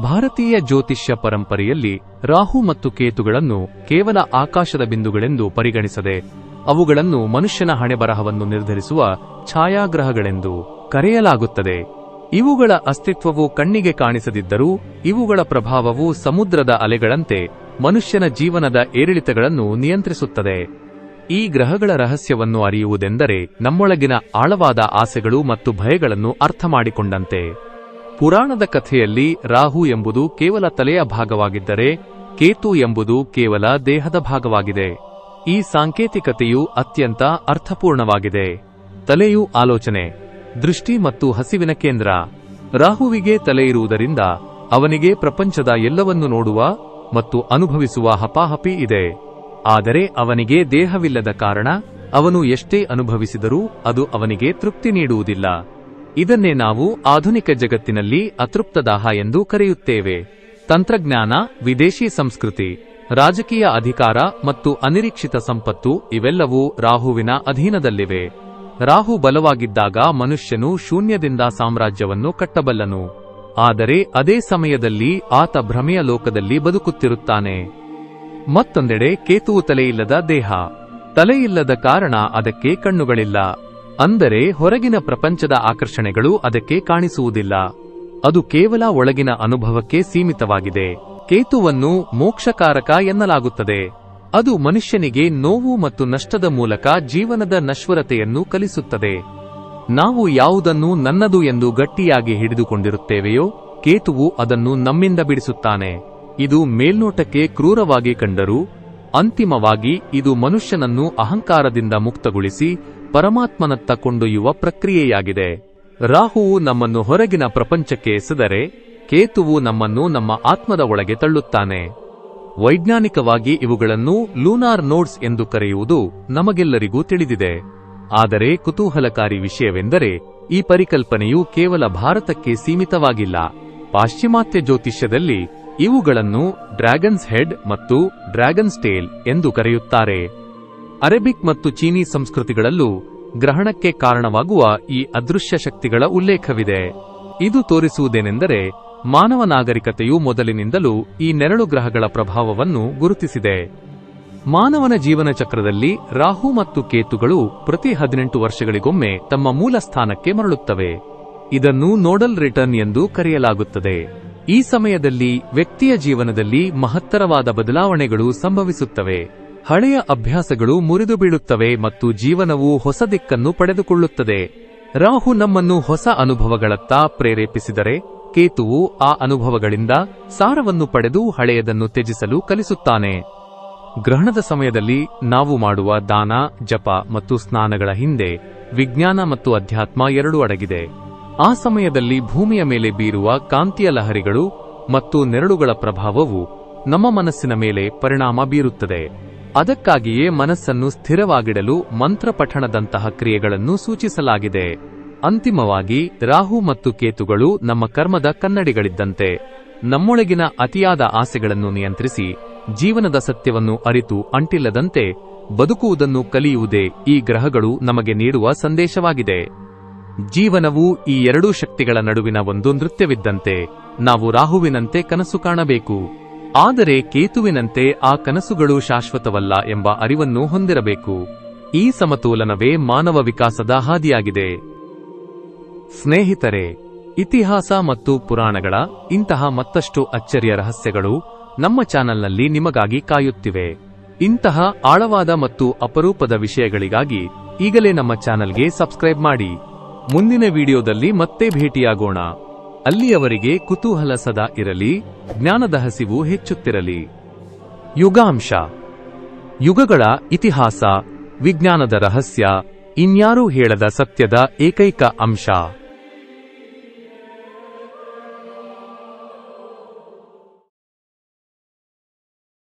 ಭಾರತೀಯ ಜ್ಯೋತಿಷ್ಯ ಪರಂಪರೆಯಲ್ಲಿ ರಾಹು ಮತ್ತು ಕೇತುಗಳನ್ನು ಕೇವಲ ಆಕಾಶದ ಬಿಂದುಗಳೆಂದು ಪರಿಗಣಿಸದೆ ಅವುಗಳನ್ನು ಮನುಷ್ಯನ ಹಣೆಬರಹವನ್ನು ನಿರ್ಧರಿಸುವ ಛಾಯಾಗ್ರಹಗಳೆಂದು ಕರೆಯಲಾಗುತ್ತದೆ. ಇವುಗಳ ಅಸ್ತಿತ್ವವು ಕಣ್ಣಿಗೆ ಕಾಣಿಸದಿದ್ದರೂ ಇವುಗಳ ಪ್ರಭಾವವು ಸಮುದ್ರದ ಅಲೆಗಳಂತೆ ಮನುಷ್ಯನ ಜೀವನದ ಏರಿಳಿತಗಳನ್ನು ನಿಯಂತ್ರಿಸುತ್ತದೆ. ಈ ಗ್ರಹಗಳ ರಹಸ್ಯವನ್ನು ಅರಿಯುವುದೆಂದರೆ ನಮ್ಮೊಳಗಿನ ಆಳವಾದ ಆಸೆಗಳು ಮತ್ತು ಭಯಗಳನ್ನು ಅರ್ಥಮಾಡಿಕೊಂಡಂತೆ. ಪುರಾಣದ ಕಥೆಯಲ್ಲಿ ರಾಹು ಎಂಬುದು ಕೇವಲ ತಲೆಯ ಭಾಗವಾಗಿದ್ದರೆ ಕೇತು ಎಂಬುದು ಕೇವಲ ದೇಹದ ಭಾಗವಾಗಿದೆ. ಈ ಸಾಂಕೇತಿಕತೆಯು ಅತ್ಯಂತ ಅರ್ಥಪೂರ್ಣವಾಗಿದೆ. ತಲೆಯು ಆಲೋಚನೆ, ದೃಷ್ಟಿ ಮತ್ತು ಹಸಿವಿನ ಕೇಂದ್ರ. ರಾಹುವಿಗೆ ತಲೆ ಇರುವುದರಿಂದ ಅವನಿಗೆ ಪ್ರಪಂಚದ ಎಲ್ಲವನ್ನೂ ನೋಡುವ ಮತ್ತು ಅನುಭವಿಸುವ ಹಪಾಹಪಿ ಇದೆ. ಆದರೆ ಅವನಿಗೆ ದೇಹವಿಲ್ಲದ ಕಾರಣ ಅವನು ಎಷ್ಟೇ ಅನುಭವಿಸಿದರೂ ಅದು ಅವನಿಗೆ ತೃಪ್ತಿ ನೀಡುವುದಿಲ್ಲ. ಇದನ್ನೇ ನಾವು ಆಧುನಿಕ ಜಗತ್ತಿನಲ್ಲಿ ಅತೃಪ್ತದಾಹ ಎಂದು ಕರೆಯುತ್ತೇವೆ. ತಂತ್ರಜ್ಞಾನ, ವಿದೇಶಿ ಸಂಸ್ಕೃತಿ, ರಾಜಕೀಯ ಅಧಿಕಾರ ಮತ್ತು ಅನಿರೀಕ್ಷಿತ ಸಂಪತ್ತು ಇವೆಲ್ಲವೂ ರಾಹುವಿನ ಅಧೀನದಲ್ಲಿವೆ. ರಾಹು ಬಲವಾಗಿದ್ದಾಗ ಮನುಷ್ಯನು ಶೂನ್ಯದಿಂದ ಸಾಮ್ರಾಜ್ಯವನ್ನು ಕಟ್ಟಬಲ್ಲನು. ಆದರೆ ಅದೇ ಸಮಯದಲ್ಲಿ ಆತ ಭ್ರಮೆಯ ಲೋಕದಲ್ಲಿ ಬದುಕುತ್ತಿರುತ್ತಾನೆ. ಮತ್ತೊಂದೆಡೆ ಕೇತುವು ತಲೆಯಿಲ್ಲದ ದೇಹ. ತಲೆಯಿಲ್ಲದ ಕಾರಣ ಅದಕ್ಕೆ ಕಣ್ಣುಗಳಿಲ್ಲ. ಅಂದರೆ ಹೊರಗಿನ ಪ್ರಪಂಚದ ಆಕರ್ಷಣೆಗಳು ಅದಕ್ಕೆ ಕಾಣಿಸುವುದಿಲ್ಲ. ಅದು ಕೇವಲ ಒಳಗಿನ ಅನುಭವಕ್ಕೆ ಸೀಮಿತವಾಗಿದೆ. ಕೇತುವನ್ನು ಮೋಕ್ಷಕಾರಕ ಎನ್ನಲಾಗುತ್ತದೆ. ಅದು ಮನುಷ್ಯನಿಗೆ ನೋವು ಮತ್ತು ನಷ್ಟದ ಮೂಲಕ ಜೀವನದ ನಶ್ವರತೆಯನ್ನು ಕಲಿಸುತ್ತದೆ. ನಾವು ಯಾವುದನ್ನು ನನ್ನದು ಎಂದು ಗಟ್ಟಿಯಾಗಿ ಹಿಡಿದುಕೊಂಡಿರುತ್ತೇವೆಯೋ ಕೇತುವು ಅದನ್ನು ನಮ್ಮಿಂದ ಬಿಡಿಸುತ್ತಾನೆ. ಇದು ಮೇಲ್ನೋಟಕ್ಕೆ ಕ್ರೂರವಾಗಿ ಕಂಡರೂ ಅಂತಿಮವಾಗಿ ಇದು ಮನುಷ್ಯನನ್ನು ಅಹಂಕಾರದಿಂದ ಮುಕ್ತಗೊಳಿಸಿ ಪರಮಾತ್ಮನತ್ತ ಕೊಂಡೊಯ್ಯುವ ಪ್ರಕ್ರಿಯೆಯಾಗಿದೆ. ರಾಹುವು ನಮ್ಮನ್ನು ಹೊರಗಿನ ಪ್ರಪಂಚಕ್ಕೆ ಎಸೆದರೆ ಕೇತುವು ನಮ್ಮನ್ನು ನಮ್ಮ ಆತ್ಮದ ಒಳಗೆ ತಳ್ಳುತ್ತಾನೆ. ವೈಜ್ಞಾನಿಕವಾಗಿ ಇವುಗಳನ್ನು ಲೂನಾರ್ ನೋಡ್ಸ್ ಎಂದು ಕರೆಯುವುದು ನಮಗೆಲ್ಲರಿಗೂ ತಿಳಿದಿದೆ. ಆದರೆ ಕುತೂಹಲಕಾರಿ ವಿಷಯವೆಂದರೆ ಈ ಪರಿಕಲ್ಪನೆಯು ಕೇವಲ ಭಾರತಕ್ಕೆ ಸೀಮಿತವಾಗಿಲ್ಲ. ಪಾಶ್ಚಿಮಾತ್ಯ ಜ್ಯೋತಿಷ್ಯದಲ್ಲಿ ಇವುಗಳನ್ನು ಡ್ರ್ಯಾಗನ್ಸ್ ಹೆಡ್ ಮತ್ತು ಡ್ರ್ಯಾಗನ್ಸ್ ಟೇಲ್ ಎಂದು ಕರೆಯುತ್ತಾರೆ. ಅರೇಬಿಕ್ ಮತ್ತು ಚೀನೀ ಸಂಸ್ಕೃತಿಗಳಲ್ಲೂ ಗ್ರಹಣಕ್ಕೆ ಕಾರಣವಾಗುವ ಈ ಅದೃಶ್ಯ ಶಕ್ತಿಗಳ ಉಲ್ಲೇಖವಿದೆ. ಇದು ತೋರಿಸುವುದೇನೆಂದರೆ ಮಾನವ ನಾಗರಿಕತೆಯು ಮೊದಲಿನಿಂದಲೂ ಈ ನೆರಳು ಗ್ರಹಗಳ ಪ್ರಭಾವವನ್ನು ಗುರುತಿಸಿದೆ. ಮಾನವನ ಜೀವನ ಚಕ್ರದಲ್ಲಿ ರಾಹು ಮತ್ತು ಕೇತುಗಳು ಪ್ರತಿ 18 ವರ್ಷಗಳಿಗೊಮ್ಮೆ ತಮ್ಮ ಮೂಲ ಸ್ಥಾನಕ್ಕೆ ಮರಳುತ್ತವೆ. ಇದನ್ನು ನೋಡಲ್ ರಿಟರ್ನ್ ಎಂದು ಕರೆಯಲಾಗುತ್ತದೆ. ಈ ಸಮಯದಲ್ಲಿ ವ್ಯಕ್ತಿಯ ಜೀವನದಲ್ಲಿ ಮಹತ್ತರವಾದ ಬದಲಾವಣೆಗಳು ಸಂಭವಿಸುತ್ತವೆ. ಹಳೆಯ ಅಭ್ಯಾಸಗಳು ಮುರಿದು ಬೀಳುತ್ತವೆ ಮತ್ತು ಜೀವನವು ಹೊಸ ದಿಕ್ಕನ್ನು ಪಡೆದುಕೊಳ್ಳುತ್ತದೆ. ರಾಹು ನಮ್ಮನ್ನು ಹೊಸ ಅನುಭವಗಳತ್ತ ಪ್ರೇರೇಪಿಸಿದರೆ ಕೇತುವು ಆ ಅನುಭವಗಳಿಂದ ಸಾರವನ್ನು ಪಡೆದು ಹಳೆಯದನ್ನು ತ್ಯಜಿಸಲು ಕಲಿಸುತ್ತಾನೆ. ಗ್ರಹಣದ ಸಮಯದಲ್ಲಿ ನಾವು ಮಾಡುವ ದಾನ, ಜಪ ಮತ್ತು ಸ್ನಾನಗಳ ಹಿಂದೆ ವಿಜ್ಞಾನ ಮತ್ತು ಅಧ್ಯಾತ್ಮ ಎರಡೂ ಅಡಗಿದೆ. ಆ ಸಮಯದಲ್ಲಿ ಭೂಮಿಯ ಮೇಲೆ ಬೀರುವ ಕಾಂತೀಯ ಲಹರಿಗಳು ಮತ್ತು ನೆರಳುಗಳ ಪ್ರಭಾವವು ನಮ್ಮ ಮನಸ್ಸಿನ ಮೇಲೆ ಪರಿಣಾಮ ಬೀರುತ್ತದೆ. ಅದಕ್ಕಾಗಿಯೇ ಮನಸ್ಸನ್ನು ಸ್ಥಿರವಾಗಿಡಲು ಮಂತ್ರ ಪಠಣದಂತಹ ಕ್ರಿಯೆಗಳನ್ನು ಸೂಚಿಸಲಾಗಿದೆ. ಅಂತಿಮವಾಗಿ ರಾಹು ಮತ್ತು ಕೇತುಗಳು ನಮ್ಮ ಕರ್ಮದ ಕನ್ನಡಿಗಳಿದ್ದಂತೆ. ನಮ್ಮೊಳಗಿನ ಅತಿಯಾದ ಆಸೆಗಳನ್ನು ನಿಯಂತ್ರಿಸಿ ಜೀವನದ ಸತ್ಯವನ್ನು ಅರಿತು ಅಂಟಿಲ್ಲದಂತೆ ಬದುಕುವುದನ್ನು ಕಲಿಯುವುದೇ ಈ ಗ್ರಹಗಳು ನಮಗೆ ನೀಡುವ ಸಂದೇಶವಾಗಿದೆ. ಜೀವನವು ಈ ಎರಡೂ ಶಕ್ತಿಗಳ ನಡುವಿನ ಒಂದು ನೃತ್ಯವಿದ್ದಂತೆ. ನಾವು ರಾಹುವಿನಂತೆ ಕನಸು ಕಾಣಬೇಕು, ಆದರೆ ಕೇತುವಿನಂತೆ ಆ ಕನಸುಗಳು ಶಾಶ್ವತವಲ್ಲ ಎಂಬ ಅರಿವನ್ನು ಹೊಂದಿರಬೇಕು. ಈ ಸಮತೋಲನವೇ ಮಾನವ ವಿಕಾಸದ ಹಾದಿಯಾಗಿದೆ. ಸ್ನೇಹಿತರೆ, ಇತಿಹಾಸ ಮತ್ತು ಪುರಾಣಗಳ ಇಂತಹ ಮತ್ತಷ್ಟು ಅಚ್ಚರಿಯ ರಹಸ್ಯಗಳು ನಮ್ಮ ಚಾನೆಲ್ನಲ್ಲಿ ನಿಮಗಾಗಿ ಕಾಯುತ್ತಿವೆ. ಇಂತಹ ಆಳವಾದ ಮತ್ತು ಅಪರೂಪದ ವಿಷಯಗಳಿಗಾಗಿ ಈಗಲೇ ನಮ್ಮ ಚಾನೆಲ್ಗೆ ಸಬ್ಸ್ಕ್ರೈಬ್ ಮಾಡಿ. ಮುಂದಿನ ವಿಡಿಯೋದಲ್ಲಿ ಮತ್ತೆ ಭೇಟಿಯಾಗೋಣ. ಅಲ್ಲಿಯವರೆಗೆ ಕುತೂಹಲ ಸದಾ ಇರಲಿ, ಜ್ಞಾನದ ಹಸಿವು ಹೆಚ್ಚುತ್ತಿರಲಿ. ಯುಗಾಂಶ. ಯುಗಗಳ ಇತಿಹಾಸ, ವಿಜ್ಞಾನದ ರಹಸ್ಯ, ಇನ್ಯಾರೂ ಹೇಳದ ಸತ್ಯದ ಏಕೈಕ ಅಂಶ.